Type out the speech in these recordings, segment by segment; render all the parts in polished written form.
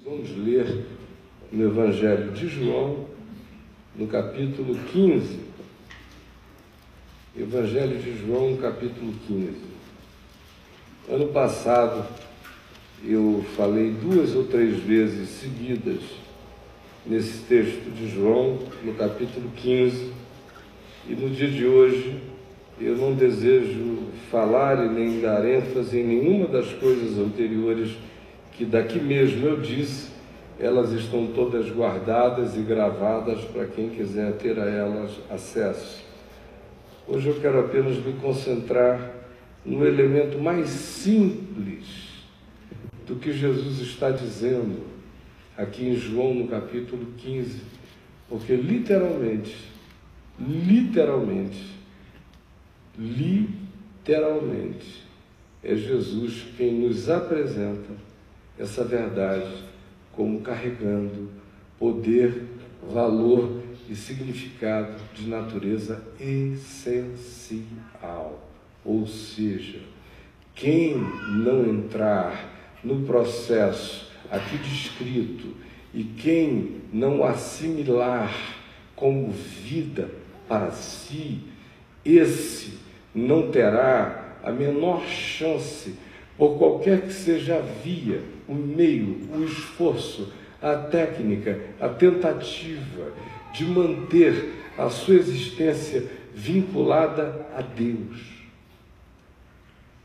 Vamos ler no Evangelho de João, no capítulo 15. Evangelho de João, capítulo 15. Ano passado, eu falei 2 ou 3 vezes seguidas nesse texto de João, no capítulo 15, e no dia de hoje eu não desejo falar e nem dar ênfase em nenhuma das coisas anteriores que daqui mesmo eu disse. Elas estão todas guardadas e gravadas para quem quiser ter a elas acesso. Hoje eu quero apenas me concentrar no elemento mais simples do que Jesus está dizendo aqui em João, no capítulo 15, porque literalmente, é Jesus quem nos apresenta essa verdade como carregando poder, valor e significado de natureza essencial. Ou seja, quem não entrar no processo aqui descrito e quem não assimilar como vida para si, esse não terá a menor chance, por qualquer que seja a via, o meio, o esforço, a técnica, a tentativa de manter a sua existência vinculada a Deus.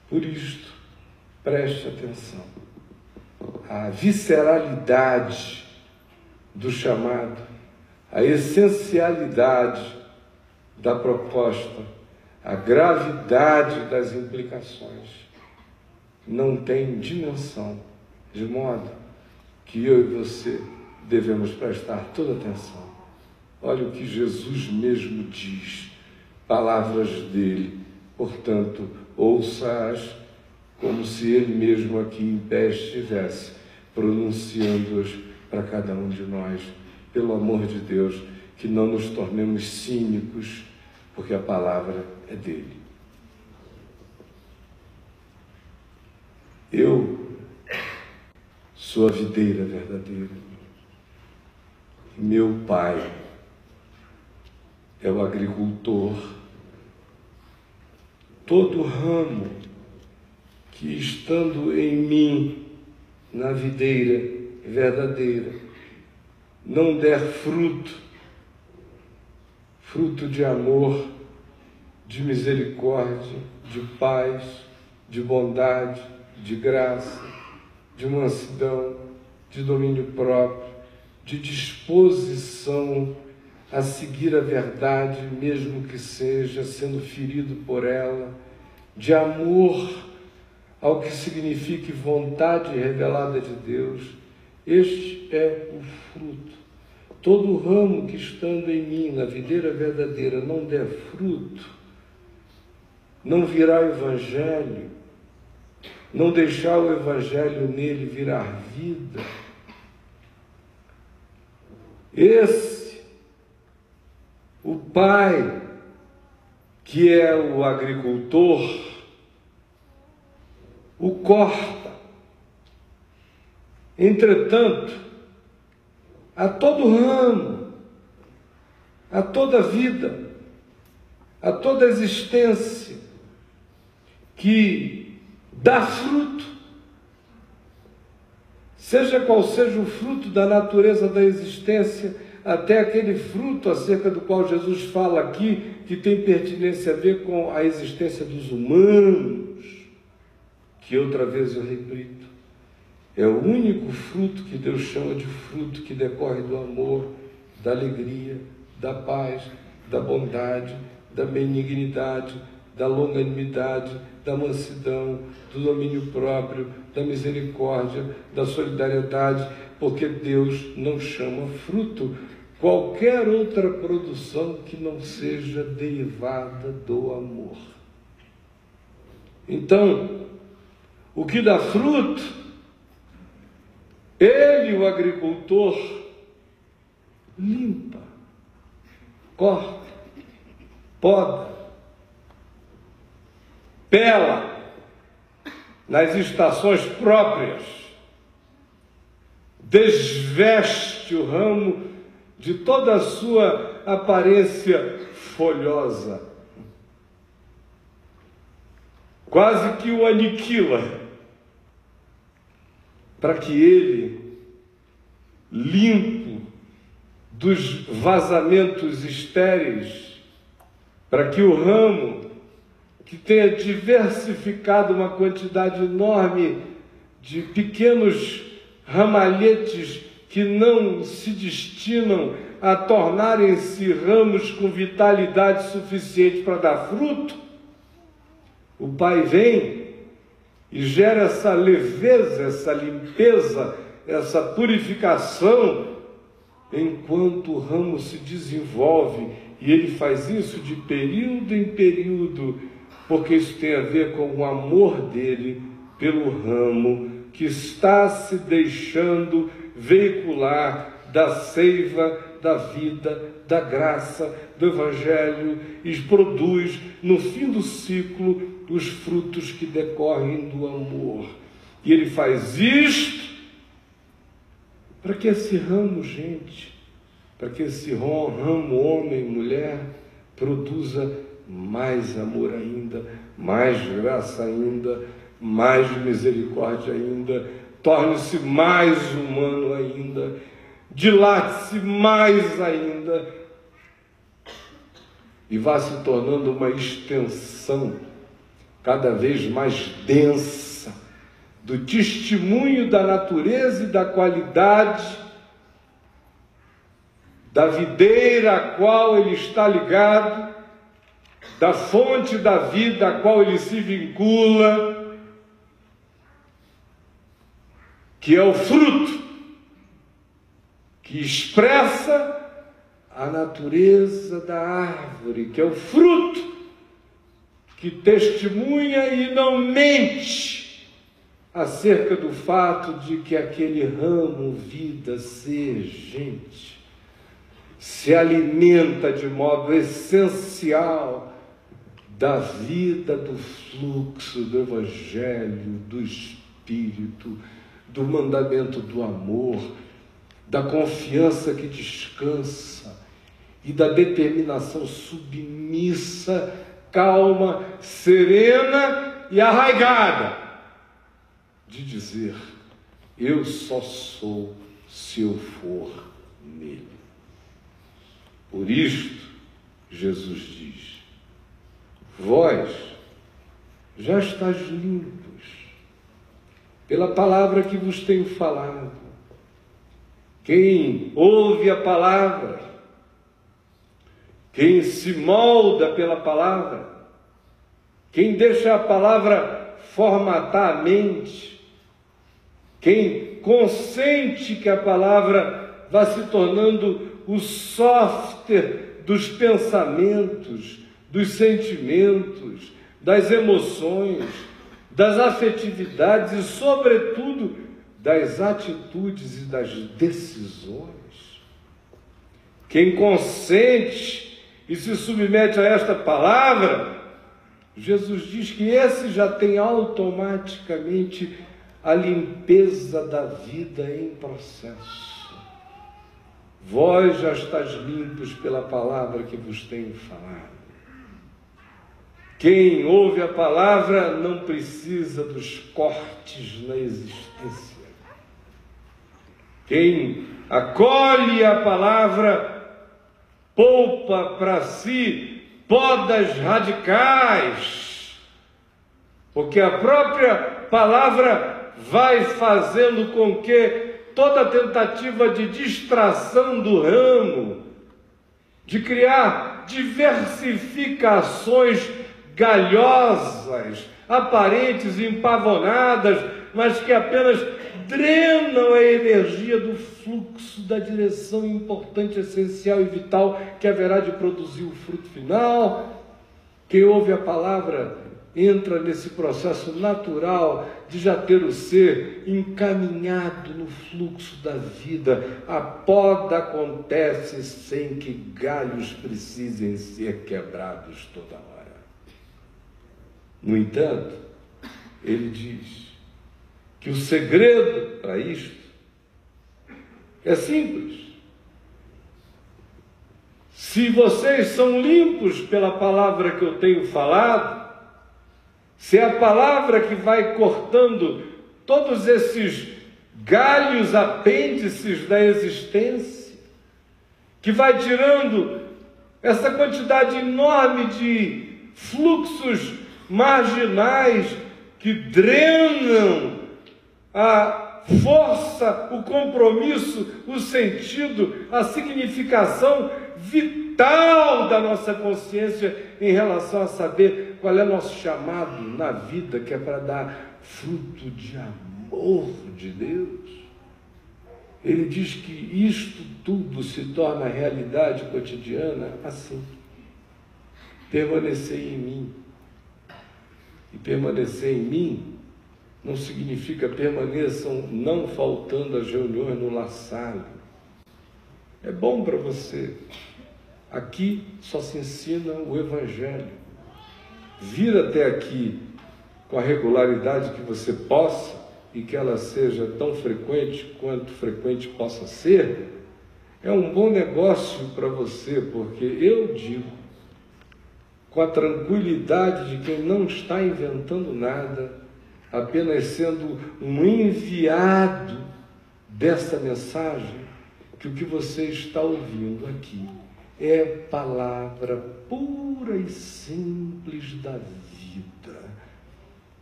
Por isto, preste atenção. A visceralidade do chamado, a essencialidade da proposta, a gravidade das implicações não tem dimensão, de modo que eu e você devemos prestar toda atenção. Olha o que Jesus mesmo diz, palavras dele, portanto, ouça-as como se ele mesmo aqui em pé estivesse, pronunciando-as para cada um de nós. Pelo amor de Deus, que não nos tornemos cínicos, porque a palavra é dele. Eu sou a videira verdadeira. Meu pai é o agricultor. Todo ramo que, estando em mim, na videira verdadeira, não der fruto de amor, de misericórdia, de paz, de bondade, de graça, de mansidão, de domínio próprio, de disposição a seguir a verdade, mesmo que seja sendo ferido por ela, de amor ao que signifique vontade revelada de Deus. Este é o fruto. Todo ramo que, estando em mim, na videira verdadeira, não der fruto, não virá o Evangelho, não deixar o Evangelho nele virar vida. Esse, o Pai, que é o agricultor, o corta. Entretanto, a todo ramo, a toda vida, a toda existência que dá fruto, seja qual seja o fruto da natureza da existência, até aquele fruto acerca do qual Jesus fala aqui, que tem pertinência a ver com a existência dos humanos, que outra vez eu repito, é o único fruto que Deus chama de fruto que decorre do amor, da alegria, da paz, da bondade, da benignidade, da longanimidade, da mansidão, do domínio próprio, da misericórdia, da solidariedade, porque Deus não chama fruto qualquer outra produção que não seja derivada do amor. Então, o que dá fruto, ele, o agricultor, limpa, corta, poda, pela nas estações próprias, desveste o ramo de toda a sua aparência folhosa, quase que o aniquila, para que ele, limpo dos vazamentos estéreis, para que o ramo, que tenha diversificado uma quantidade enorme de pequenos ramalhetes que não se destinam a tornarem-se ramos com vitalidade suficiente para dar fruto, o Pai vem e gera essa leveza, essa limpeza, essa purificação, enquanto o ramo se desenvolve, e ele faz isso de período em período, porque isso tem a ver com o amor dele pelo ramo que está se deixando veicular da seiva da vida, da graça, do Evangelho, e produz, no fim do ciclo, os frutos que decorrem do amor. E ele faz isto para que esse ramo, gente, para que esse ramo, homem e mulher, produza mais amor ainda, mais graça ainda, mais misericórdia ainda, torne-se mais humano ainda, dilate-se mais ainda e vá se tornando uma extensão cada vez mais densa do testemunho da natureza e da qualidade da videira a qual ele está ligado, da fonte da vida a qual ele se vincula, que é o fruto que expressa a natureza da árvore, que é o fruto que testemunha e não mente acerca do fato de que aquele ramo, vida, ser, gente, se alimenta de modo essencial da vida, do fluxo do Evangelho, do Espírito, do mandamento do amor, da confiança que descansa e da determinação submissa, calma, serena e arraigada de dizer: eu só sou se eu for nele. Por isto, Jesus diz: vós já estáis limpos pela palavra que vos tenho falado. Quem ouve a palavra, quem se molda pela palavra, quem deixa a palavra formatar a mente, quem consente que a palavra vá se tornando o software dos pensamentos, dos sentimentos, das emoções, das afetividades e, sobretudo, das atitudes e das decisões. Quem consente e se submete a esta palavra, Jesus diz que esse já tem automaticamente a limpeza da vida em processo. Vós já estáis limpos pela palavra que vos tenho falado. Quem ouve a palavra não precisa dos cortes na existência. Quem acolhe a palavra poupa para si podas radicais, porque a própria palavra vai fazendo com que toda tentativa de distração do ramo, de criar diversificações galhosas, aparentes e empavonadas, mas que apenas drenam a energia do fluxo da direção importante, essencial e vital que haverá de produzir o fruto final. Quem ouve a palavra entra nesse processo natural de já ter o ser encaminhado no fluxo da vida. A poda acontece sem que galhos precisem ser quebrados toda hora. No entanto, ele diz que o segredo para isto É simples. Se vocês são limpos pela palavra que eu tenho falado, se é a palavra que vai cortando todos esses galhos, apêndices da existência, que vai tirando essa quantidade enorme de fluxos marginais que drenam a força, o compromisso, o sentido, a significação vital da nossa consciência em relação a saber qual é nosso chamado na vida, que é para dar fruto de amor de Deus. Ele diz que isto tudo se torna realidade cotidiana assim. Permanecer em mim. E permanecer em mim não significa permaneçam não faltando as reuniões no La Salle. É bom para você. Aqui só se ensina o Evangelho. Vir até aqui com a regularidade que você possa, e que ela seja tão frequente quanto frequente possa ser, é um bom negócio para você, porque eu digo, com a tranquilidade de quem não está inventando nada, apenas sendo um enviado dessa mensagem, que o que você está ouvindo aqui é palavra pura e simples da vida.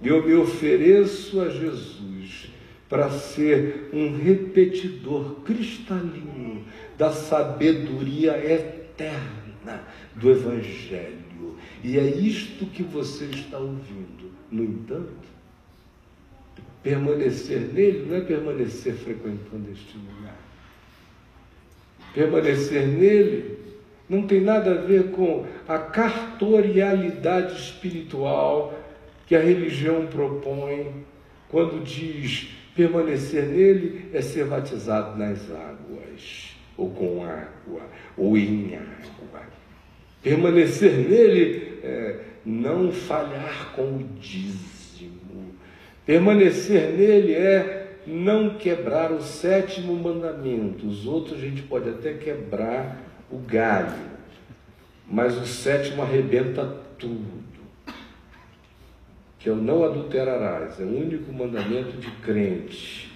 Eu me ofereço a Jesus para ser um repetidor cristalino da sabedoria eterna do Evangelho. E é isto que você está ouvindo. No entanto, permanecer nele não é permanecer frequentando este lugar. Permanecer nele não tem nada a ver com a cartorialidade espiritual que a religião propõe quando diz permanecer nele é ser batizado nas águas, ou com água, ou em água. Permanecer nele é não falhar com o dízimo. Permanecer nele é não quebrar o 7º mandamento. Os outros a gente pode até quebrar o galho, mas o 7º arrebenta tudo. Que é o não adulterarás, é o único mandamento de crente,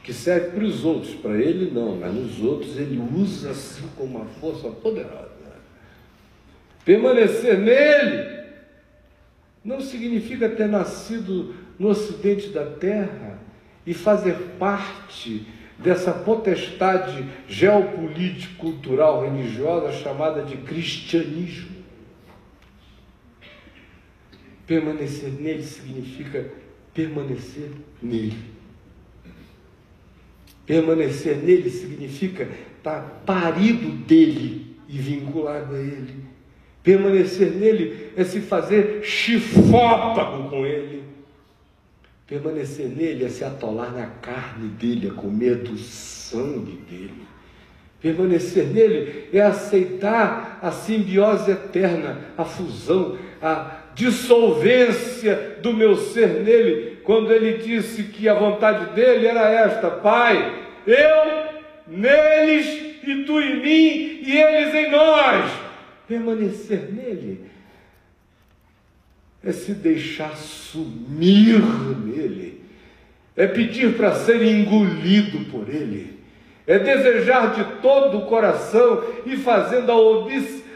que serve para os outros, para ele não, mas nos outros ele usa assim com uma força poderosa. Permanecer nele não significa ter nascido no ocidente da terra e fazer parte dessa potestade geopolítica, cultural, religiosa chamada de cristianismo. Permanecer nele significa permanecer nele. Permanecer nele significa estar parido dele e vinculado a ele. Permanecer nele é se fazer chifópago com ele. Permanecer nele é se atolar na carne dele, é comer do sangue dele. Permanecer nele é aceitar a simbiose eterna, a fusão, a dissolvência do meu ser nele, quando ele disse que a vontade dele era esta: Pai, eu neles e tu em mim e eles em nós. Permanecer nele é se deixar sumir nele, é pedir para ser engolido por ele, é desejar de todo o coração e fazendo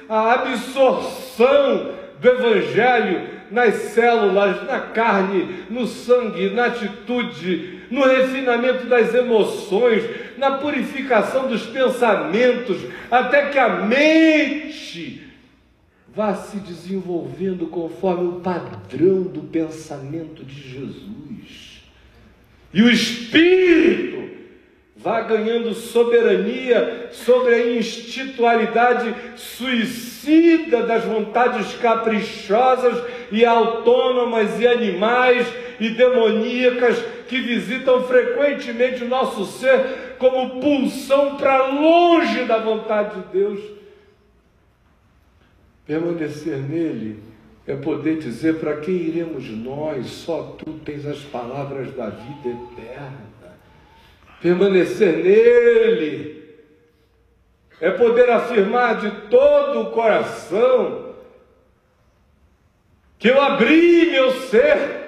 a absorção do Evangelho nas células, na carne, no sangue, na atitude, no refinamento das emoções, na purificação dos pensamentos, até que a mente vá se desenvolvendo conforme o padrão do pensamento de Jesus. E o Espírito vá ganhando soberania sobre a institucionalidade suicida das vontades caprichosas e autônomas e animais e demoníacas que visitam frequentemente o nosso ser como pulsão para longe da vontade de Deus. Permanecer nele é poder dizer: para quem iremos nós? Só tu tens as palavras da vida eterna. Permanecer nele é poder afirmar de todo o coração que eu abri meu ser,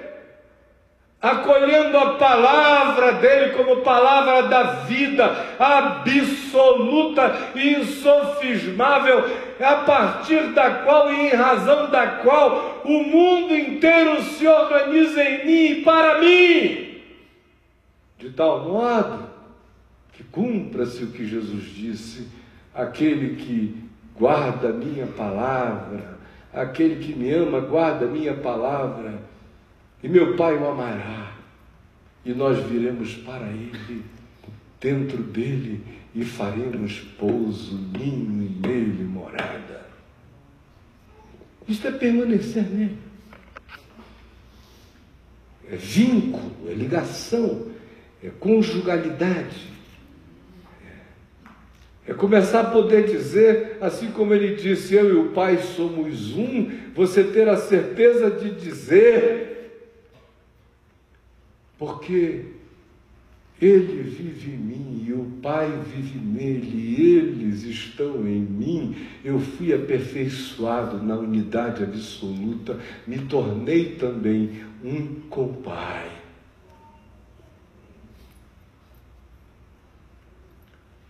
acolhendo a palavra dele como palavra da vida, absoluta e insofismável, a partir da qual e em razão da qual o mundo inteiro se organiza em mim e para mim, de tal modo que cumpra-se o que Jesus disse: aquele que guarda a minha palavra, aquele que me ama guarda a minha palavra, e meu Pai o amará, e nós viremos para ele, dentro dele, e faremos pouso, ninho e nele morada. Isto é permanecer nele. É vínculo, é ligação, é conjugalidade. É começar a poder dizer, assim como ele disse, eu e o Pai somos um, você ter a certeza de dizer, porque ele vive em mim e o Pai vive nele, e eles estão em mim, eu fui aperfeiçoado na unidade absoluta, me tornei também um com o Pai.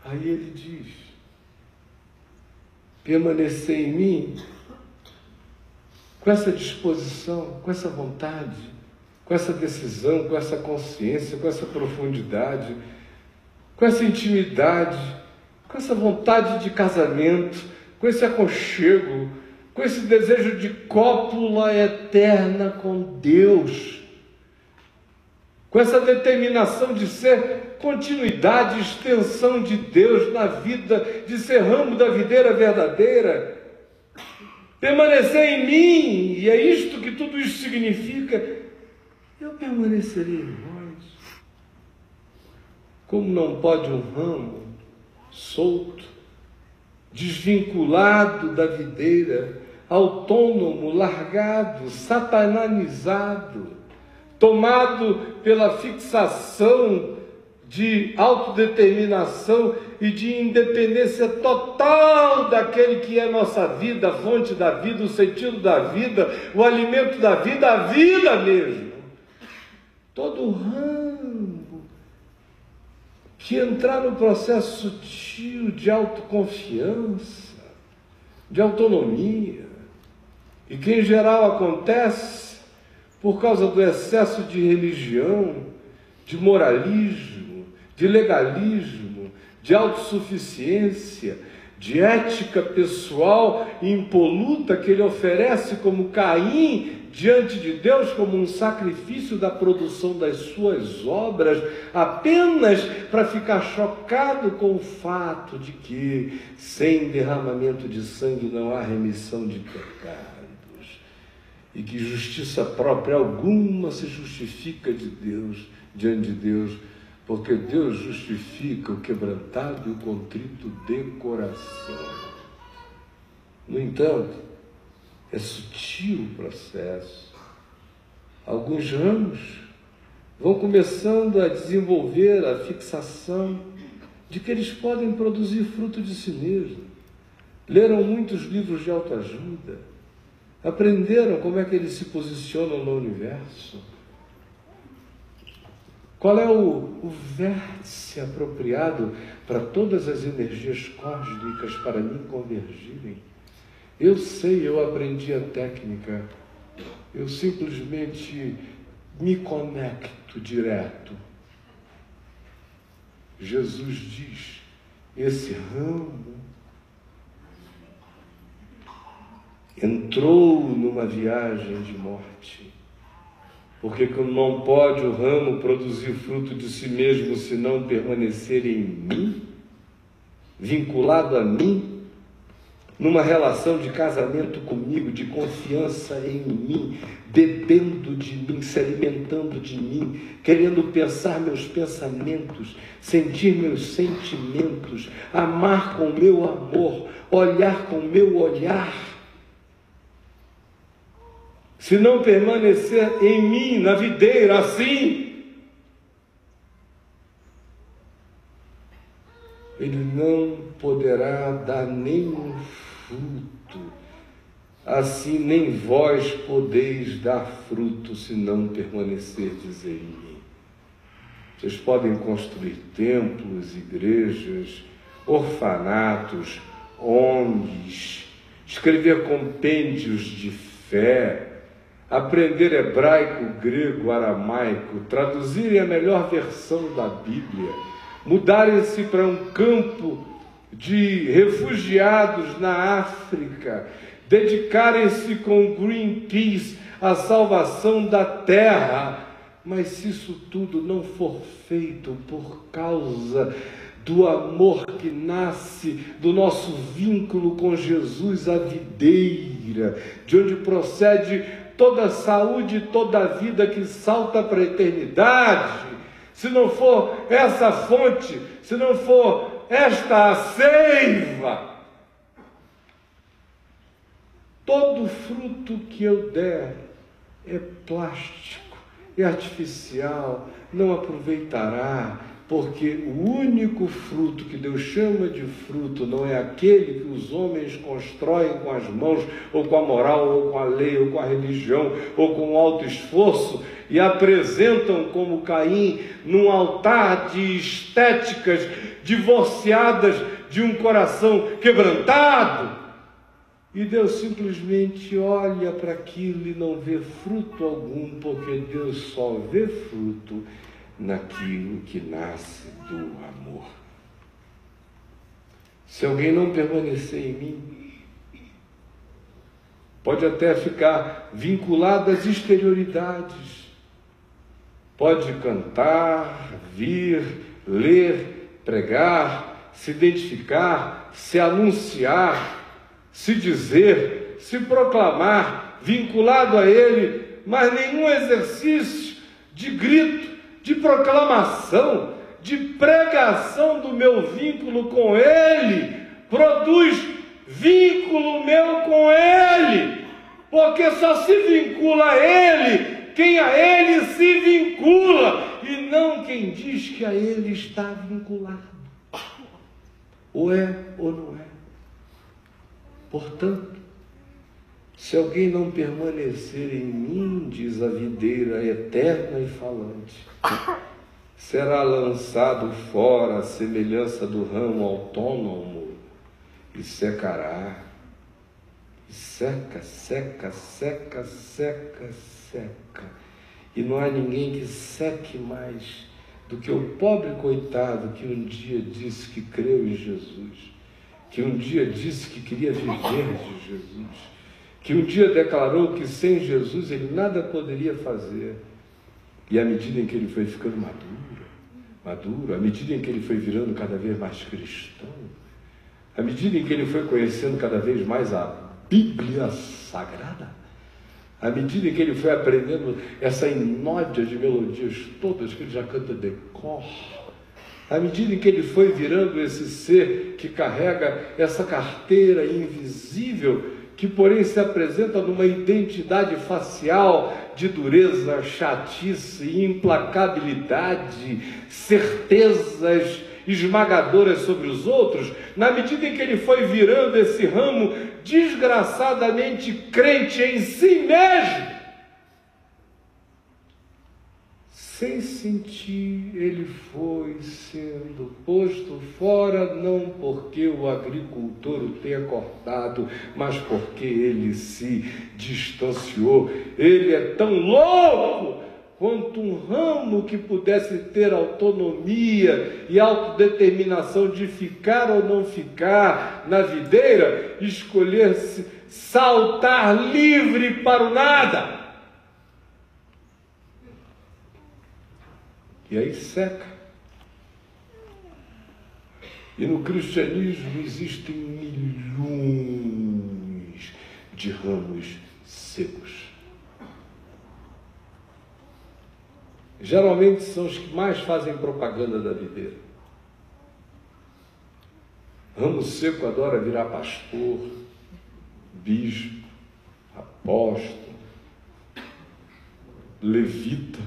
Aí ele diz, permanecer em mim, com essa disposição, com essa vontade, com essa decisão, com essa consciência, com essa profundidade, com essa intimidade, com essa vontade de casamento, com esse aconchego, com esse desejo de cópula eterna com Deus, com essa determinação de ser continuidade, extensão de Deus na vida, de ser ramo da videira verdadeira, permanecer em mim, e é isto que tudo isso significa, eu permanecerei em vós. Como não pode um ramo solto, desvinculado da videira, autônomo, largado, satanizado, tomado pela fixação de autodeterminação e de independência total daquele que é nossa vida, a fonte da vida, o sentido da vida, o alimento da vida, a vida mesmo. Todo ramo que entrar no processo sutil de autoconfiança, de autonomia, e que em geral acontece por causa do excesso de religião, de moralismo, de legalismo, de autossuficiência, de ética pessoal impoluta que ele oferece como Caim diante de Deus, como um sacrifício da produção das suas obras, apenas para ficar chocado com o fato de que sem derramamento de sangue não há remissão de pecados, e que justiça própria alguma se justifica de Deus, diante de Deus, porque Deus justifica o quebrantado e o contrito de coração. No entanto, é sutil o processo. Alguns ramos vão começando a desenvolver a fixação de que eles podem produzir fruto de si mesmos. Leram muitos livros de autoajuda, aprenderam como é que eles se posicionam no universo. Qual é o vértice apropriado para todas as energias cósmicas para mim convergirem? Eu sei, eu aprendi a técnica, eu simplesmente me conecto direto. Jesus diz, esse ramo entrou numa viagem de morte, porque não pode o ramo produzir fruto de si mesmo se não permanecer em mim, vinculado a mim, numa relação de casamento comigo, de confiança em mim, bebendo de mim, se alimentando de mim, querendo pensar meus pensamentos, sentir meus sentimentos, amar com meu amor, olhar com meu olhar. Se não permanecer em mim, na videira, assim, ele não poderá dar nenhum fruto. Assim nem vós podeis dar fruto se não permanecerdes em mim. Vocês podem construir templos, igrejas, orfanatos, ONGs, escrever compêndios de fé, aprender hebraico, grego, aramaico, traduzirem a melhor versão da Bíblia, mudarem-se para um campo de refugiados na África, dedicarem-se com Greenpeace à salvação da terra. Mas se isso tudo não for feito por causa do amor que nasce do nosso vínculo com Jesus, a videira, de onde procede toda a saúde e toda a vida que salta para a eternidade, se não for essa fonte, se não for esta a seiva, todo fruto que eu der é plástico, é artificial, não aproveitará, porque o único fruto que Deus chama de fruto não é aquele que os homens constroem com as mãos, ou com a moral, ou com a lei, ou com a religião, ou com o alto esforço, e apresentam como Caim num altar de estéticas divorciadas de um coração quebrantado. E Deus simplesmente olha para aquilo e não vê fruto algum, porque Deus só vê fruto naquilo que nasce do amor. Se alguém não permanecer em mim, pode até ficar vinculado às exterioridades, pode cantar, vir, ler, pregar, se identificar, se anunciar, se dizer, se proclamar, vinculado a Ele, mas nenhum exercício de grito, de proclamação, de pregação do meu vínculo com Ele, produz vínculo meu com Ele, porque só se vincula a Ele quem a Ele se vincula, e não quem diz que a Ele está vinculado. Ou é ou não é. Portanto, se alguém não permanecer em mim, diz a videira eterna e falante, será lançado fora à semelhança do ramo autônomo e secará. E seca, seca, seca, seca, seca. E não há ninguém que seque mais do que o pobre coitado que um dia disse que creu em Jesus, que um dia disse que queria viver de Jesus, que um dia declarou que sem Jesus ele nada poderia fazer. E à medida em que ele foi ficando maduro, à medida em que ele foi virando cada vez mais cristão, à medida em que ele foi conhecendo cada vez mais a Bíblia Sagrada, à medida em que ele foi aprendendo essa inódia de melodias todas que ele já canta de cor, à medida em que ele foi virando esse ser que carrega essa carteira invisível, que porém se apresenta numa identidade facial de dureza, chatice, implacabilidade, certezas esmagadoras sobre os outros, na medida em que ele foi virando esse ramo desgraçadamente crente em si mesmo, sem sentir, ele foi sendo posto fora, não porque o agricultor o tenha cortado, mas porque ele se distanciou. Ele é tão louco quanto um ramo que pudesse ter autonomia e autodeterminação de ficar ou não ficar na videira, escolher-se saltar livre para o nada. E aí seca. E no cristianismo existem milhões de ramos secos. Geralmente são os que mais fazem propaganda da videira. Ramo seco adora virar pastor, bispo, apóstolo, levita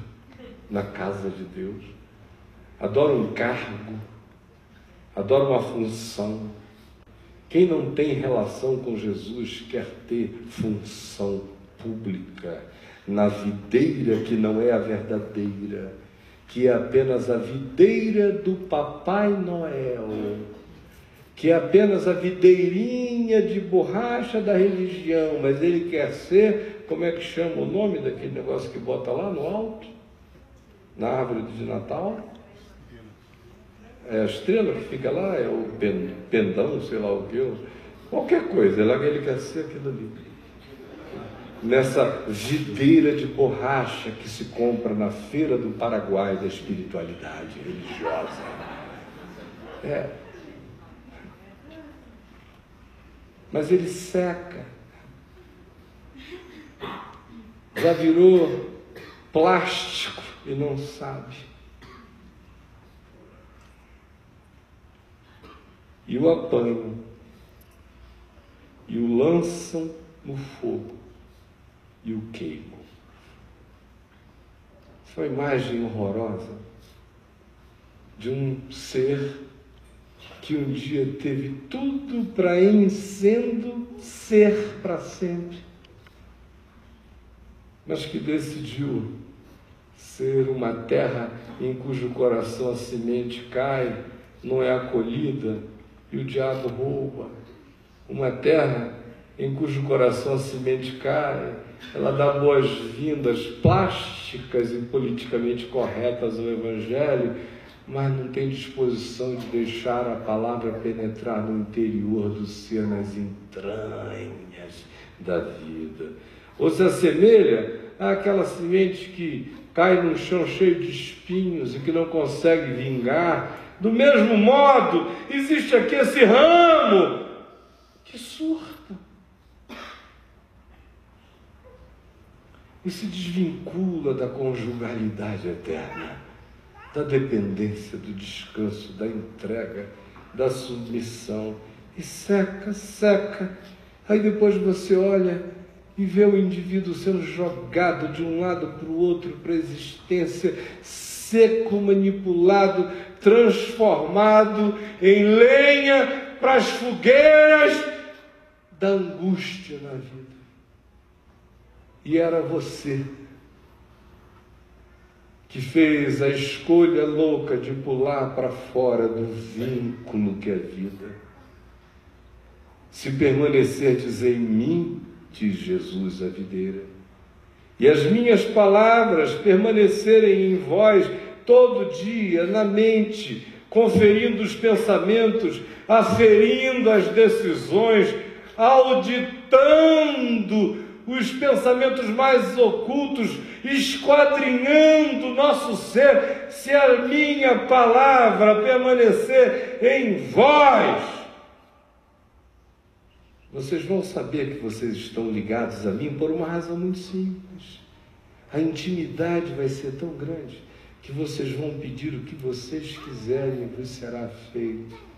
na casa de Deus. Adora um cargo, adora uma função. Quem não tem relação com Jesus quer ter função pública na videira que não é a verdadeira, que é apenas a videira do Papai Noel, que é apenas a videirinha de borracha da religião, mas ele quer ser, como é que chama o nome daquele negócio que bota lá no alto, na árvore de Natal? É a estrela que fica lá, é o pendão, sei lá o que, qualquer coisa, ele quer ser aquilo ali. Nessa videira de borracha que se compra na feira do Paraguai da espiritualidade religiosa. Mas ele seca. Já virou plástico e não sabe. E o apanham. E o lançam no fogo. E o queimam. Foi uma imagem horrorosa de um ser que um dia teve tudo para, em sendo, ser para sempre, mas que decidiu ser uma terra em cujo coração a semente cai, não é acolhida e o diabo rouba. Uma terra em cujo coração a semente cai, ela dá boas-vindas plásticas e politicamente corretas ao Evangelho, mas não tem disposição de deixar a palavra penetrar no interior do ser, nas entranhas da vida. Ou se assemelha àquela semente que cai num chão cheio de espinhos e que não consegue vingar. Do mesmo modo, existe aqui esse ramo que surta e se desvincula da conjugalidade eterna, da dependência, do descanso, da entrega, da submissão, e seca, seca. Aí depois você olha e vê o indivíduo sendo jogado de um lado para o outro, para a existência, seco, manipulado, transformado em lenha para as fogueiras da angústia na vida. E era você que fez a escolha louca de pular para fora do vínculo que é vida. Se permanecerdes em mim, diz Jesus a videira, e as minhas palavras permanecerem em vós todo dia, na mente, conferindo os pensamentos, aferindo as decisões, auditando os pensamentos mais ocultos, esquadrinhando o nosso ser, se a minha palavra permanecer em vós, vocês vão saber que vocês estão ligados a mim por uma razão muito simples. A intimidade vai ser tão grande que vocês vão pedir o que vocês quiserem e vos será feito.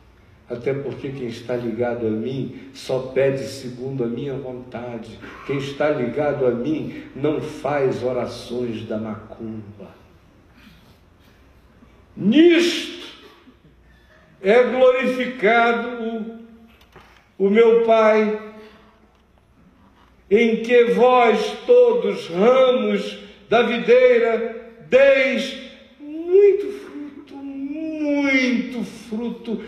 Até porque quem está ligado a mim só pede segundo a minha vontade. Quem está ligado a mim não faz orações da macumba. Nisto é glorificado o meu Pai, em que vós todos, ramos da videira, deis muito fruto,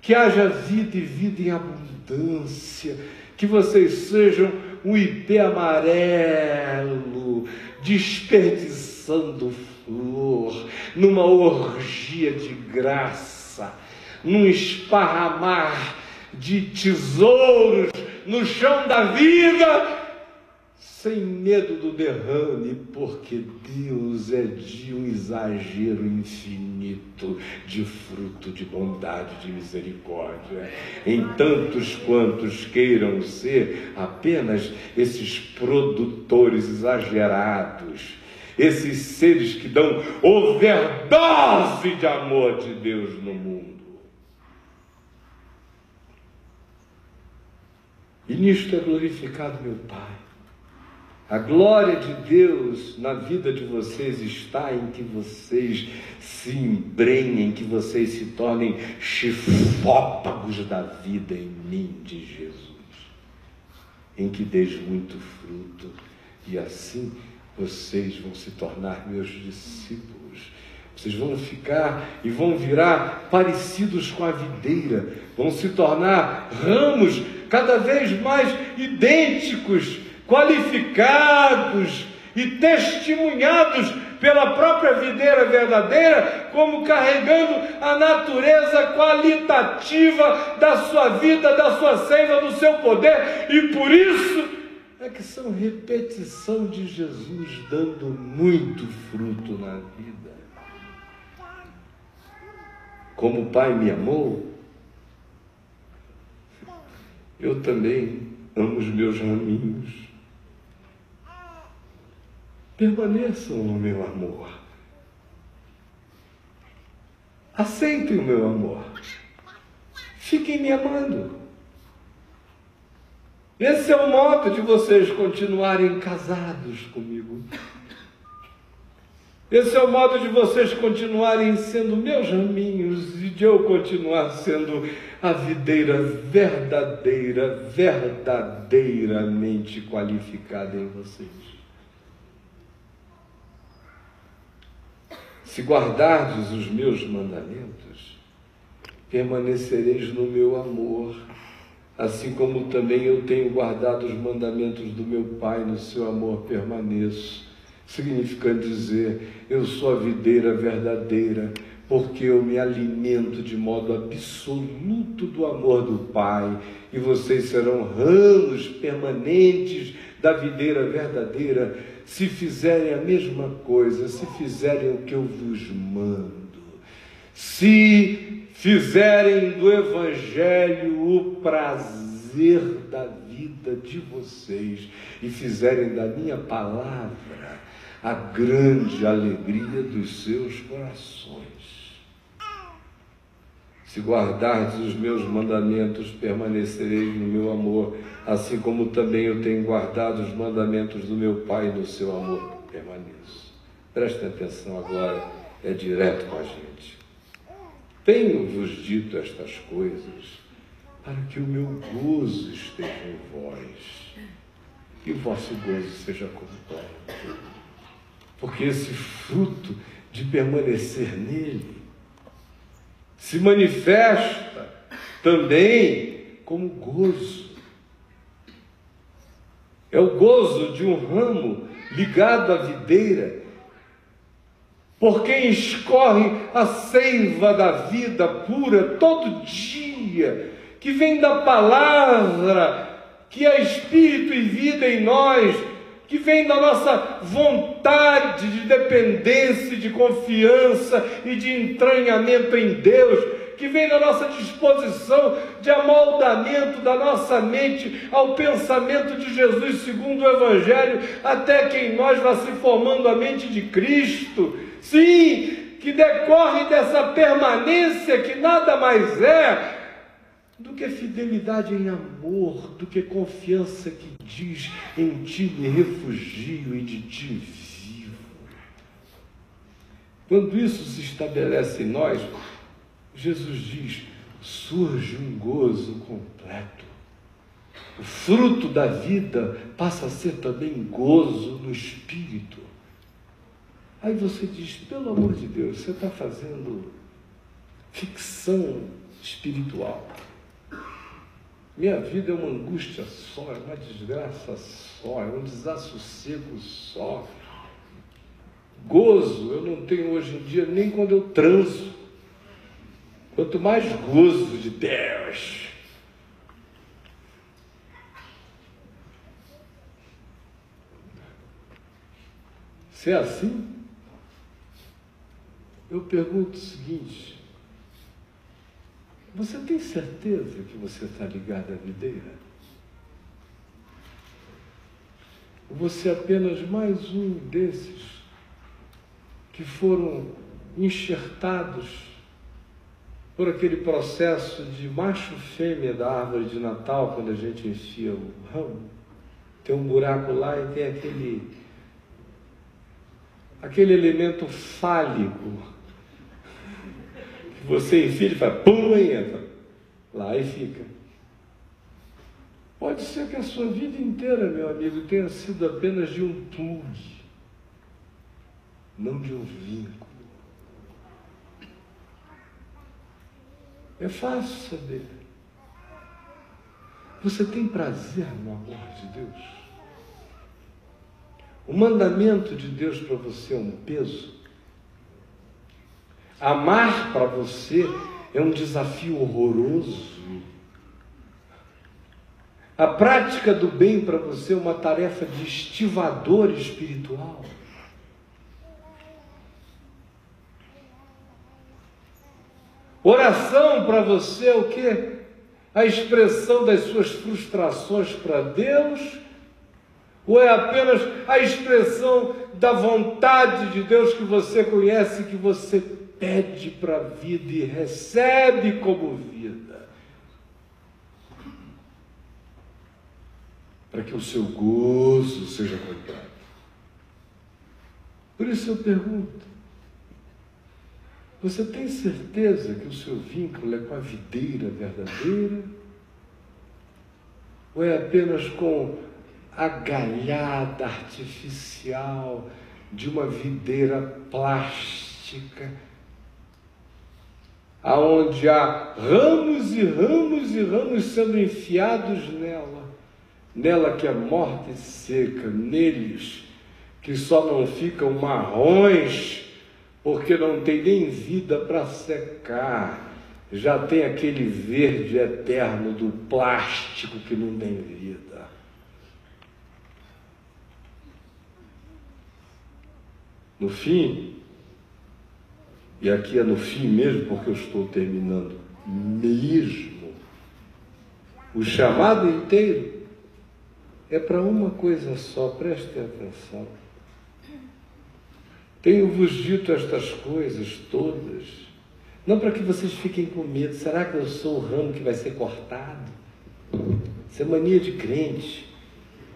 que haja vida e vida em abundância, que vocês sejam um ipê amarelo, desperdiçando flor, numa orgia de graça, num esparramar de tesouros no chão da vida, sem medo do derrame, porque Deus é de um exagero infinito de fruto de bondade, de misericórdia, em tantos quantos queiram ser apenas esses produtores exagerados, esses seres que dão overdose de amor de Deus no mundo. E nisto é glorificado meu Pai, A glória de Deus na vida de vocês está em que vocês se embrenhem, que vocês se tornem chifópagos da vida em mim de Jesus, em que deis muito fruto, e assim vocês vão se tornar meus discípulos. Vocês vão ficar e vão virar parecidos com a videira, vão se tornar ramos cada vez mais idênticos, qualificados e testemunhados pela própria videira verdadeira, como carregando a natureza qualitativa da sua vida, da sua seiva, do seu poder, e por isso é que são repetição de Jesus dando muito fruto na vida. Como o Pai me amou, eu também amo os meus raminhos. Permaneçam no meu amor. Aceitem o meu amor. Fiquem me amando. Esse é o modo de vocês continuarem casados comigo. Esse é o modo de vocês continuarem sendo meus raminhos e de eu continuar sendo a videira verdadeira, verdadeiramente qualificada em vocês. Se guardardes os meus mandamentos, permanecereis no meu amor, assim como também eu tenho guardado os mandamentos do meu Pai, no seu amor permaneço. Significando dizer, eu sou a videira verdadeira, porque eu me alimento de modo absoluto do amor do Pai, e vocês serão ramos permanentes da videira verdadeira, se fizerem a mesma coisa, se fizerem o que eu vos mando, se fizerem do Evangelho o prazer da vida de vocês, e fizerem da minha palavra a grande alegria dos seus corações. Se guardardes os meus mandamentos, permanecereis no meu amor, assim como também eu tenho guardado os mandamentos do meu Pai, no seu amor permaneço. Prestem atenção agora, é direto com a gente. Tenho-vos dito estas coisas para que o meu gozo esteja em vós e o vosso gozo seja completo. Porque esse fruto de permanecer nele se manifesta também como gozo. É o gozo de um ramo ligado à videira, por quem escorre a seiva da vida pura todo dia, que vem da palavra, que é espírito e vida em nós, que vem da nossa vontade de dependência, de confiança e de entranhamento em Deus, que vem da nossa disposição de amoldamento da nossa mente ao pensamento de Jesus segundo o Evangelho, até que em nós vá se formando a mente de Cristo. Sim, que decorre dessa permanência que nada mais é do que fidelidade em amor, do que confiança que diz, em ti me refugio e de ti vivo. Quando isso se estabelece em nós, Jesus diz, surge um gozo completo. O fruto da vida passa a ser também gozo no espírito. Aí você diz, pelo amor de Deus, você está fazendo ficção espiritual. Minha vida é uma angústia só, é uma desgraça só, é um desassossego só. Gozo eu não tenho hoje em dia nem quando eu transo. Quanto mais gozo de Deus. Se é assim, eu pergunto o seguinte: você tem certeza que você está ligado à videira? Ou você é apenas mais um desses que foram enxertados por aquele processo de macho-fêmea da árvore de Natal, quando a gente enfia o ramo? tem um buraco lá e tem aquele elemento fálico que você enfia e faz pum, e entra lá e fica. Pode ser que a sua vida inteira, meu amigo, tenha sido apenas de um plug, não de um vínculo. É fácil saber. Você tem prazer no amor de Deus? O mandamento de Deus para você é um peso? Amar para você é um desafio horroroso? A prática do bem para você é uma tarefa de estivador espiritual? Oração para você é o quê? A expressão das suas frustrações para Deus? Ou é apenas a expressão da vontade de Deus que você conhece, que você pede para a vida e recebe como vida? Para que o seu gozo seja completo. Por isso eu pergunto, você tem certeza que o seu vínculo é com a videira verdadeira? Ou é apenas com a galhada artificial de uma videira plástica, aonde há ramos e ramos e ramos sendo enfiados nela que é morta e seca, neles que só não ficam marrons, porque não tem nem vida para secar, já tem aquele verde eterno do plástico que não tem vida. No fim, e aqui é no fim mesmo, porque eu estou terminando mesmo, o chamado inteiro é para uma coisa só, prestem atenção. Tenho-vos dito estas coisas todas, não para que vocês fiquem com medo. Será que eu sou o ramo que vai ser cortado? Isso é mania de crente.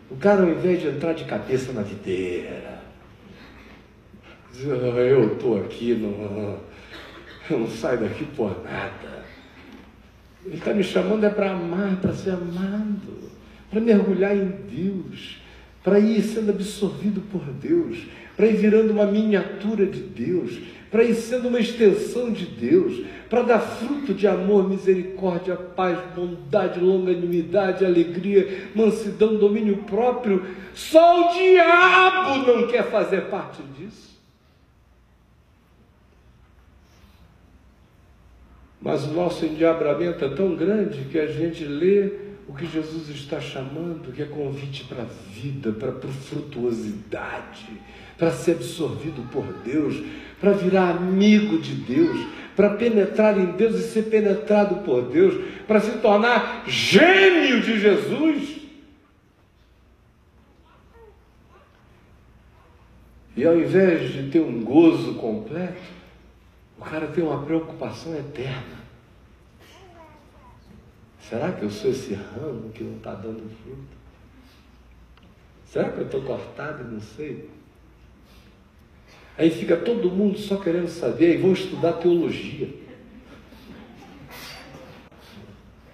O cara, ao invés de entrar de cabeça na videira, diz, eu estou aqui, eu não saio daqui por nada. Ele está me chamando é para amar, para ser amado, para mergulhar em Deus, para ir sendo absorvido por Deus, para ir virando uma miniatura de Deus, para ir sendo uma extensão de Deus, para dar fruto de amor, misericórdia, paz, bondade, longanimidade, alegria, mansidão, domínio próprio. Só o diabo não quer fazer parte disso. Mas o nosso endiabramento é tão grande que a gente lê o que Jesus está chamando, que é convite para a vida, para a frutuosidade, para ser absorvido por Deus, para virar amigo de Deus, para penetrar em Deus e ser penetrado por Deus, para se tornar gêmeo de Jesus. E ao invés de ter um gozo completo, o cara tem uma preocupação eterna. Será que eu sou esse ramo que não está dando fruto? Será que eu estou cortado e não sei? Aí fica todo mundo só querendo saber e vão estudar teologia.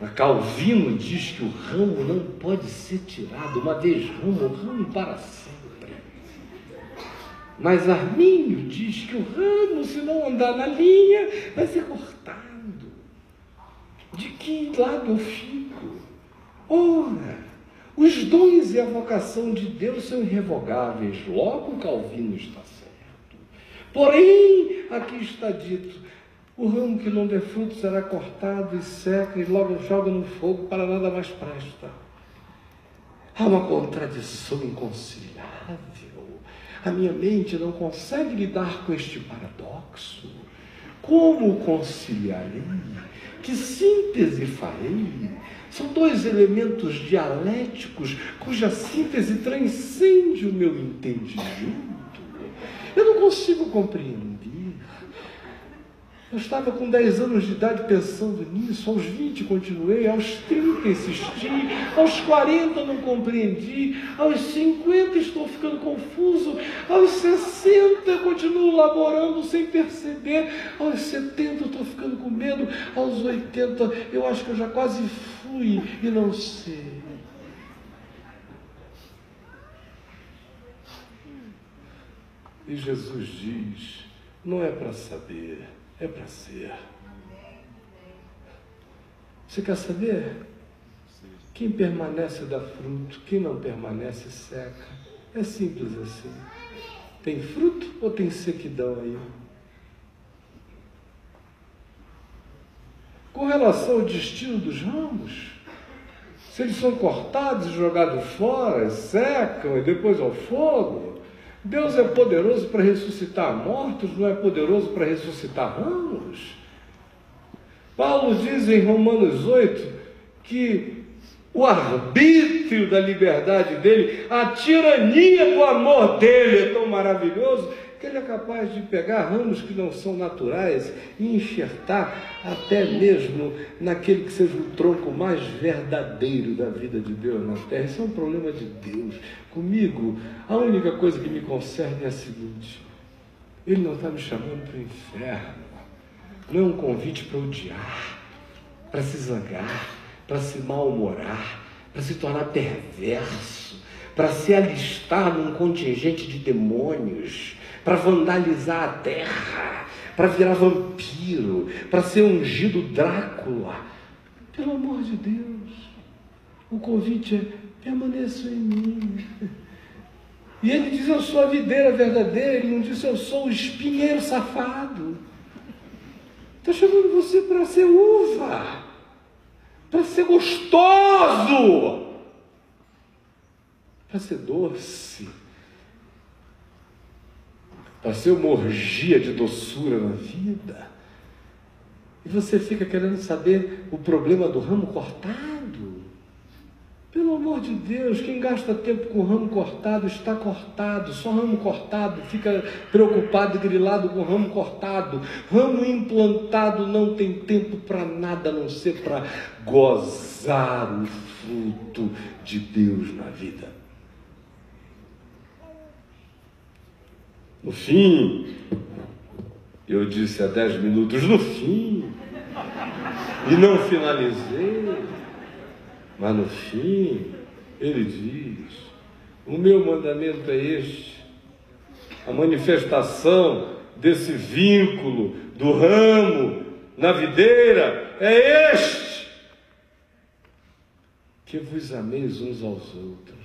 Mas Calvino diz que o ramo não pode ser tirado. Uma vez ramo, o ramo para sempre. Mas Arminio diz que o ramo, se não andar na linha, vai ser cortado. De que lado eu fico? Ora, os dons e a vocação de Deus são irrevogáveis. Logo, Calvino está certo. Porém, aqui está dito, o ramo que não der fruto será cortado e seca e logo joga no fogo, para nada mais presta. Há uma contradição inconciliável. A minha mente não consegue lidar com este paradoxo. Como conciliarei? Que síntese farei? São dois elementos dialéticos cuja síntese transcende o meu entendimento. Eu não consigo compreender. Eu estava com 10 anos de idade pensando nisso, aos 20 continuei, aos 30 insisti, aos 40 não compreendi, aos 50 estou ficando confuso, aos 60 eu continuo laborando sem perceber, aos 70 eu estou ficando com medo, aos 80 eu acho que eu já quase fui e não sei. E Jesus diz, não é para saber, é para ser. Você quer saber? Quem permanece dá fruto, quem não permanece seca. É simples assim. Tem fruto ou tem sequidão aí? Com relação ao destino dos ramos, se eles são cortados e jogados fora, secam e depois ao fogo, Deus é poderoso para ressuscitar mortos, não é poderoso para ressuscitar ramos? Paulo diz em Romanos 8 que o arbítrio da liberdade dele, a tirania do amor dele é tão maravilhoso que ele é capaz de pegar ramos que não são naturais e enxertar até mesmo naquele que seja o tronco mais verdadeiro da vida de Deus na terra. Isso é um problema de Deus. Comigo, a única coisa que me concerne é a seguinte: Ele não está me chamando para o inferno. Não é um convite para odiar, para se zangar, para se mal-humorar, para se tornar perverso, para se alistar num contingente de demônios, para vandalizar a terra, para virar vampiro, para ser ungido Drácula. Pelo amor de Deus, o convite é: permaneça em mim. E ele diz: eu sou a videira verdadeira, e um diz: eu sou o espinheiro safado. Está chamando você para ser uva, para ser gostoso, para ser doce, para ser uma orgia de doçura na vida. E você fica querendo saber o problema do ramo cortado? Pelo amor de Deus, quem gasta tempo com ramo cortado está cortado. Só ramo cortado fica preocupado e grilado com ramo cortado. Ramo implantado não tem tempo para nada a não ser para gozar o fruto de Deus na vida. No fim, eu disse há 10 minutos, no fim, e não finalizei. Mas no fim, ele diz: o meu mandamento é este, a manifestação desse vínculo do ramo na videira é este, que vos ameis uns aos outros,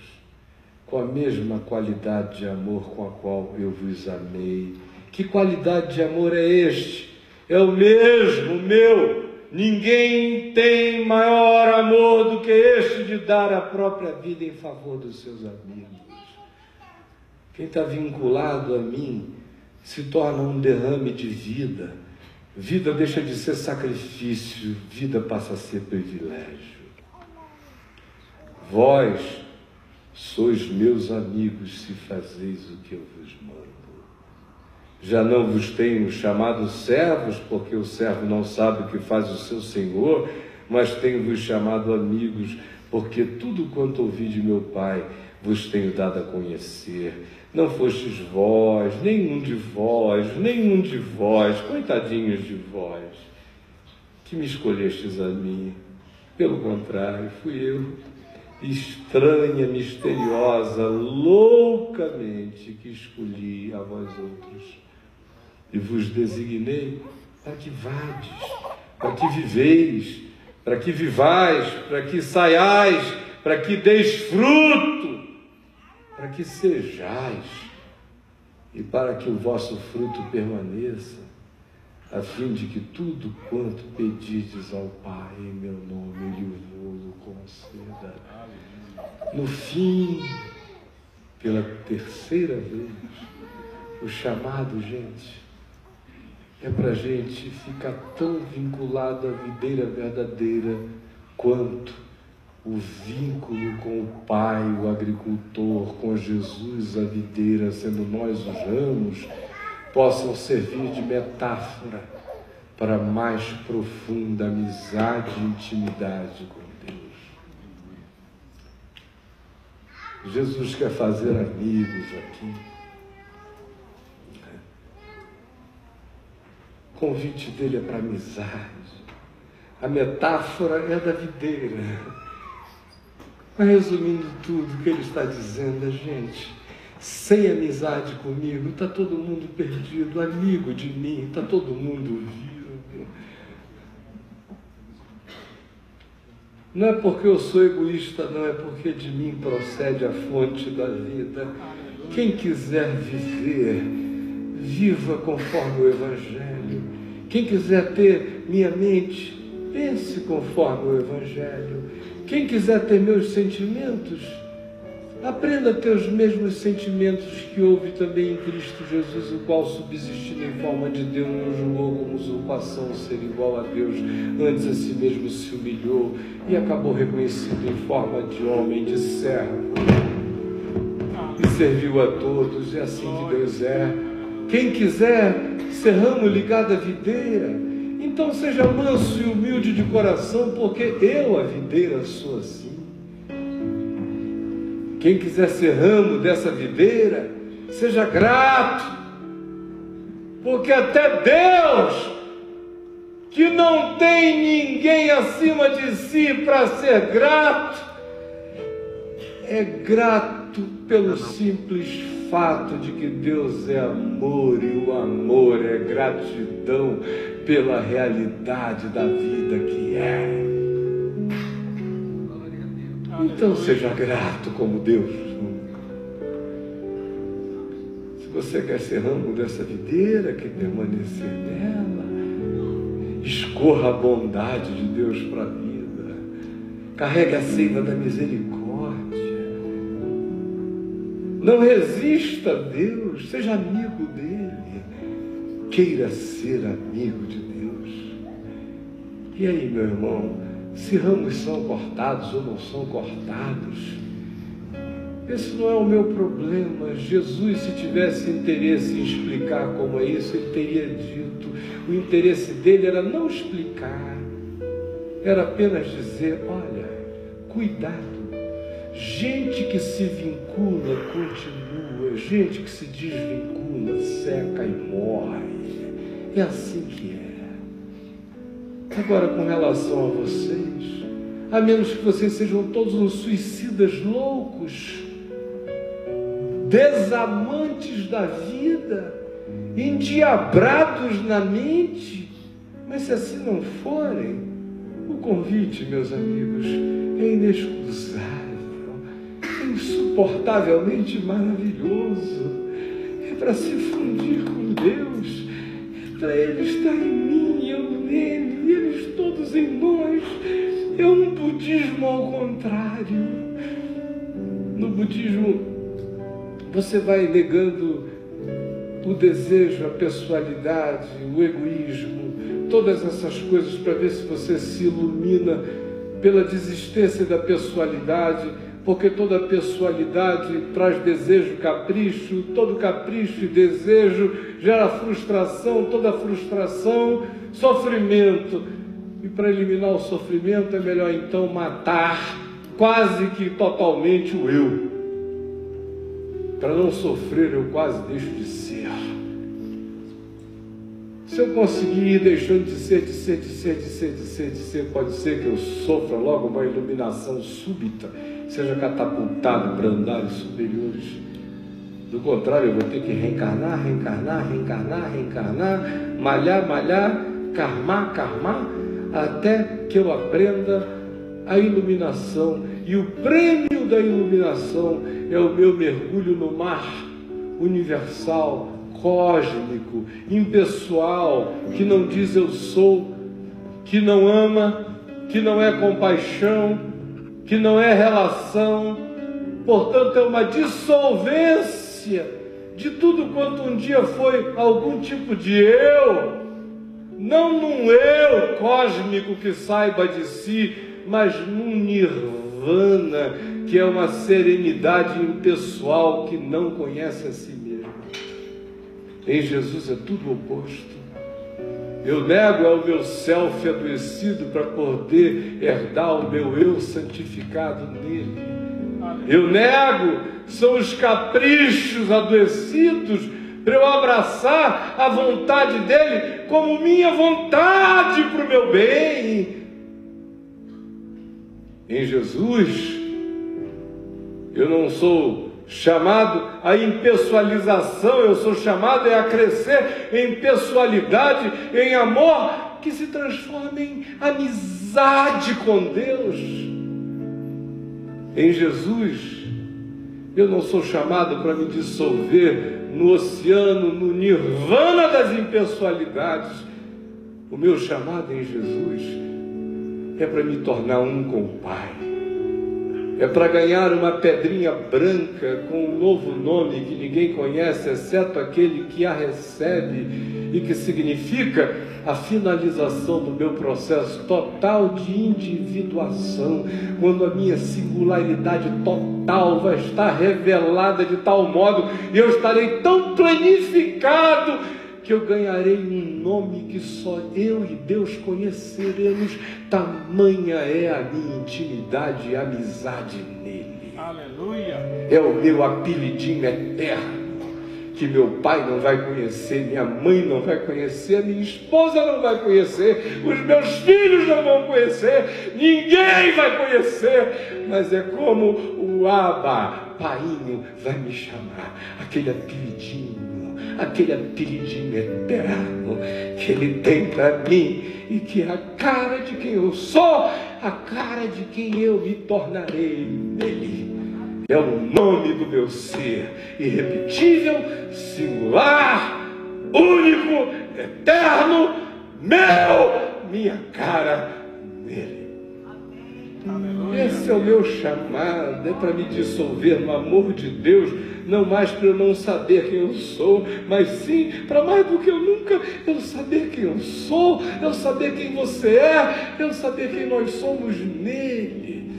com a mesma qualidade de amor com a qual eu vos amei. Que qualidade de amor é este? É o mesmo meu. Ninguém tem maior amor do que este de dar a própria vida em favor dos seus amigos. Quem está vinculado a mim se torna um derrame de vida. Vida deixa de ser sacrifício, vida passa a ser privilégio. Vós sois meus amigos se fazeis o que eu vos mando. Já não vos tenho chamado servos, porque o servo não sabe o que faz o seu senhor, mas tenho-vos chamado amigos, porque tudo quanto ouvi de meu Pai vos tenho dado a conhecer. Não fostes vós, nenhum de vós, coitadinhos de vós, que me escolhestes a mim. Pelo contrário, fui eu, estranha, misteriosa, loucamente, que escolhi a vós outros. E vos designei para que vades, para que viveis, para que vivais, para que saiais, para que deis fruto, para que sejais, e para que o vosso fruto permaneça, a fim de que tudo quanto pedirdes ao Pai em meu nome, Ele vos conceda. No fim, pela terceira vez, o chamado, gente, é para a gente ficar tão vinculado à videira verdadeira quanto o vínculo com o Pai, o agricultor, com Jesus, a videira, sendo nós os ramos, possam servir de metáfora para mais profunda amizade e intimidade com Deus. Jesus quer fazer amigos aqui. O convite dele é para amizade. A metáfora é da videira. Mas resumindo tudo, o que ele está dizendo é, gente, sem amizade comigo, está todo mundo perdido. Amigo de mim, está todo mundo vivo. Não é porque eu sou egoísta, não, é porque de mim procede a fonte da vida. Quem quiser viver, viva conforme o Evangelho. Quem quiser ter minha mente, pense conforme o Evangelho. Quem quiser ter meus sentimentos, aprenda a ter os mesmos sentimentos que houve também em Cristo Jesus, o qual, subsistindo em forma de Deus, não julgou como usurpação ser igual a Deus, antes a si mesmo se humilhou e acabou reconhecido em forma de homem, de servo, e serviu a todos. É assim que Deus é. Quem quiser ser ramo ligado à videira, então seja manso e humilde de coração, porque eu, a videira, sou assim. Quem quiser ser ramo dessa videira, seja grato, porque até Deus, que não tem ninguém acima de si para ser grato, é grato pelo simples fato de que Deus é amor, e o amor é gratidão pela realidade da vida que é. Então seja grato como Deus. Se você quer ser ramo dessa videira, quer permanecer nela, escorra a bondade de Deus para a vida, carregue a seiva da misericórdia, não resista a Deus, seja amigo dele, queira ser amigo de Deus. E aí, meu irmão, se ramos são cortados ou não são cortados, esse não é o meu problema. Jesus, se tivesse interesse em explicar como é isso, ele teria dito. O interesse dele era não explicar, era apenas dizer, olha, cuidado. Gente que se vincula, continua. Gente que se desvincula, seca e morre. É assim que é. Agora, com relação a vocês, a menos que vocês sejam todos uns suicidas loucos, desamantes da vida, endiabrados na mente, mas se assim não forem, o convite, meus amigos, é inexcusável, é insuportavelmente maravilhoso, é para se fundir com Deus, é para Ele estar em mim, eu nele, e eles todos em nós. É um budismo ao contrário. No budismo, você vai negando o desejo, a pessoalidade, o egoísmo, todas essas coisas para ver se você se ilumina pela desistência da pessoalidade, porque toda pessoalidade traz desejo, capricho, todo capricho e desejo gera frustração, toda frustração, sofrimento. E para eliminar o sofrimento é melhor então matar quase que totalmente o eu. Para não sofrer, eu quase deixo de ser. Se eu conseguir ir deixando de ser, pode ser que eu sofra logo uma iluminação súbita, seja catapultado para andares superiores. Do contrário, eu vou ter que reencarnar, malhar, karmar, até que eu aprenda a iluminação. E o prêmio da iluminação é o meu mergulho no mar universal, cósmico, impessoal, que não diz eu sou, que não ama, que não é compaixão, que não é relação. Portanto, é uma dissolvência de tudo quanto um dia foi algum tipo de eu, não num eu cósmico que saiba de si, mas num nirvana, que é uma serenidade impessoal que não conhece a si mesmo. Em Jesus é tudo oposto. Eu nego é o meu self adoecido para poder herdar o meu eu santificado nele. Eu nego são os caprichos adoecidos para eu abraçar a vontade dele como minha vontade para o meu bem. Em Jesus, eu não sou chamado à impessoalização, eu sou chamado a crescer em pessoalidade, em amor, que se transforma em amizade com Deus. Em Jesus, eu não sou chamado para me dissolver no oceano, no nirvana das impessoalidades. O meu chamado em Jesus é para me tornar um com o Pai. É para ganhar uma pedrinha branca com um novo nome que ninguém conhece, exceto aquele que a recebe, e que significa a finalização do meu processo total de individuação, quando a minha singularidade total vai estar revelada de tal modo, e eu estarei tão planificado, que eu ganharei um nome que só eu e Deus conheceremos. Tamanha é a minha intimidade e amizade nele. Aleluia! É o meu apelidinho eterno, que meu pai não vai conhecer, minha mãe não vai conhecer, minha esposa não vai conhecer, os meus filhos não vão conhecer, ninguém vai conhecer, mas é como o Abba, Painho, vai me chamar, aquele apelidinho eterno que ele tem para mim, e que é a cara de quem eu sou, a cara de quem eu me tornarei nele. É o nome do meu ser, irrepetível, singular, único, eterno, meu, minha cara nele. Esse é o meu chamado, é para me dissolver no amor de Deus, não mais para eu não saber quem eu sou, mas sim para mais do que eu nunca, eu saber quem eu sou, eu saber quem você é, eu saber quem nós somos nele.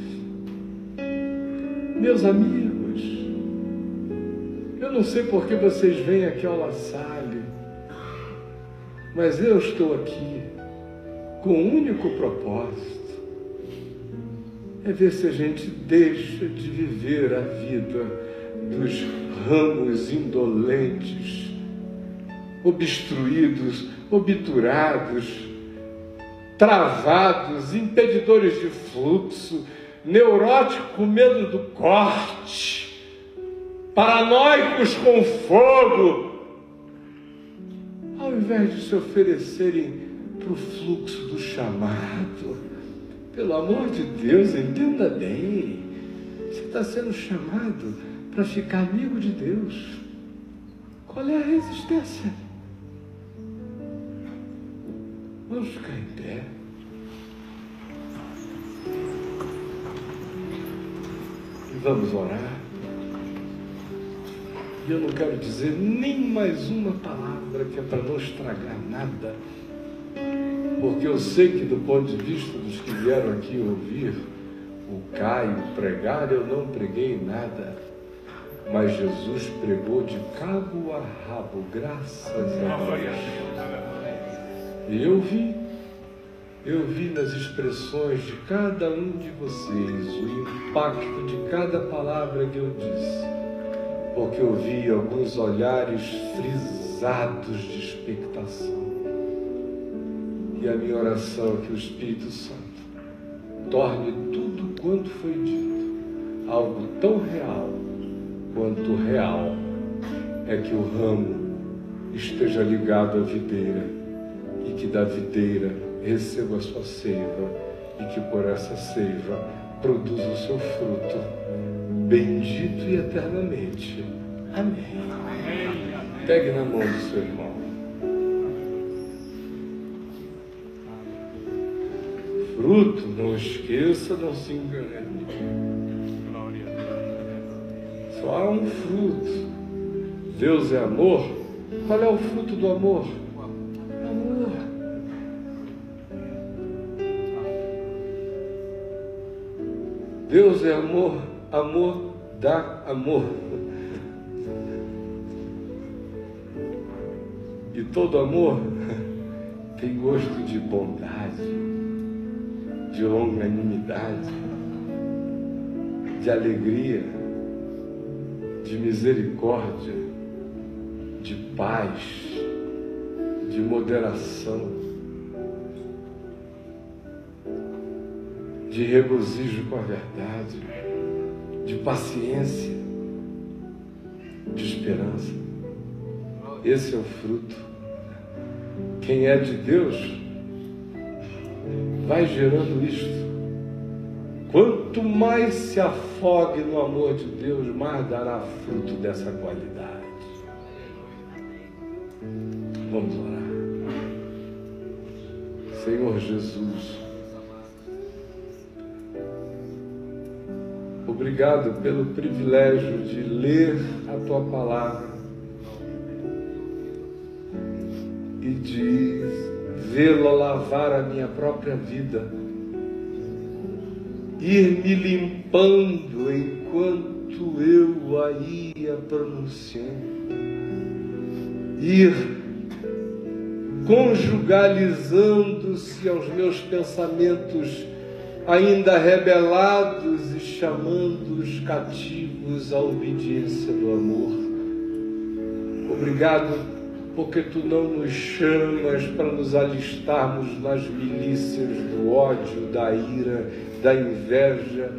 Meus amigos, eu não sei por que vocês vêm aqui ao La Salle, mas eu estou aqui com um único propósito: é ver se a gente deixa de viver a vida dos ramos indolentes, obstruídos, obturados, travados, impedidores de fluxo, neuróticos com medo do corte, paranoicos com fogo, ao invés de se oferecerem para o fluxo do chamado. Pelo amor de Deus, entenda bem, você está sendo chamado para ficar amigo de Deus. Qual é a resistência? Vamos ficar em pé. E vamos orar. E eu não quero dizer nem mais uma palavra, que é para não estragar nada, porque eu sei que, do ponto de vista dos que vieram aqui ouvir o Caio pregar, eu não preguei nada, mas Jesus pregou de cabo a rabo, graças a Deus. E eu vi nas expressões de cada um de vocês o impacto de cada palavra que eu disse, porque eu vi alguns olhares frisados de expectação. E a minha oração é que o Espírito Santo torne tudo quanto foi dito algo tão real quanto real é que o ramo esteja ligado à videira, e que da videira receba a sua seiva, e que por essa seiva produza o seu fruto, bendito e eternamente. Amém. Pegue na mão do seu irmão. Fruto, não esqueça, não se engane. Só há um fruto. Deus é amor. Qual é o fruto do amor? Amor. Deus é amor. Amor dá amor. E todo amor tem gosto de bondade, de longanimidade, de alegria, de misericórdia, de paz, de moderação, de regozijo com a verdade, de paciência, de esperança. Esse é o fruto. Quem é de Deus vai gerando isto. Quanto mais se afogue no amor de Deus, mais dará fruto dessa qualidade. Vamos orar. Senhor Jesus, obrigado pelo privilégio de ler a Tua Palavra e de vê-la lavar a minha própria vida, ir me limpando enquanto eu a ia pronunciando, ir conjugalizando-se aos meus pensamentos ainda rebelados e chamando-os cativos à obediência do amor. Obrigado porque Tu não nos chamas para nos alistarmos nas milícias do ódio, da ira, da inveja,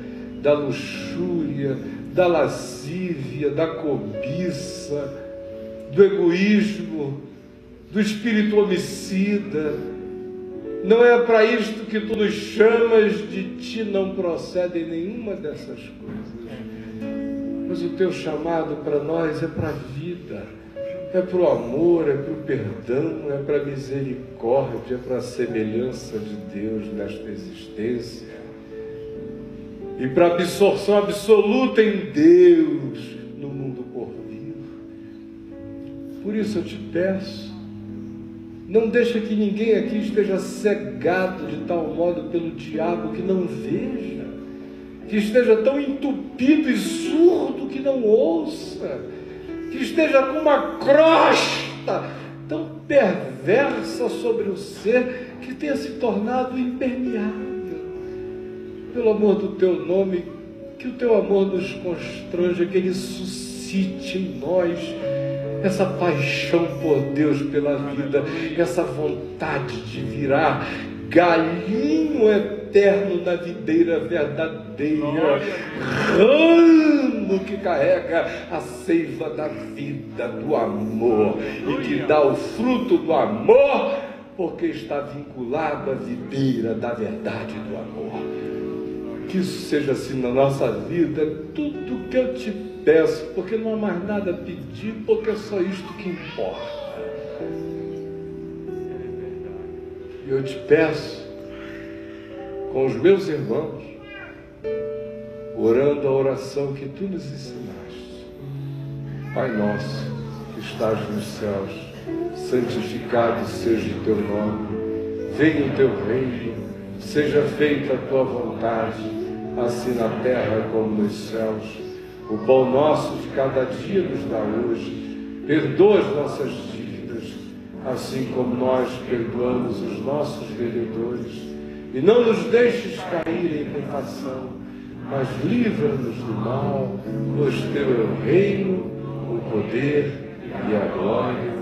da luxúria, da lascívia, da cobiça, do egoísmo, do espírito homicida. Não é para isto que Tu nos chamas, de Ti não procede nenhuma dessas coisas. Mas o Teu chamado para nós é para a vida. É para o amor, é para o perdão, é para a misericórdia, é para a semelhança de Deus nesta existência. E para a absorção absoluta em Deus no mundo por vir. Por isso eu te peço, não deixa que ninguém aqui esteja cegado de tal modo pelo diabo que não veja, que esteja tão entupido e surdo que não ouça, que esteja com uma crosta tão perversa sobre o ser que tenha se tornado impermeável. Pelo amor do Teu nome, que o Teu amor nos constranja, que Ele suscite em nós essa paixão por Deus pela vida, essa vontade de virar galinho eterno na videira verdadeira, ramo que carrega a seiva da vida, do amor, e que dá o fruto do amor, porque está vinculado à videira da verdade do amor. Que isso seja assim na nossa vida, tudo que eu te peço, porque não há mais nada a pedir, porque é só isto que importa. E eu te peço, com os meus irmãos, orando a oração que Tu nos ensinaste. Pai nosso, que estás nos céus, santificado seja o Teu nome, venha o Teu reino, seja feita a Tua vontade, assim na terra como nos céus. O pão nosso de cada dia nos dá hoje, perdoa as nossas dívidas, assim como nós perdoamos os nossos devedores, e não nos deixes cair em tentação, mas livra-nos do mal, pois Teu é o reino, o poder e a glória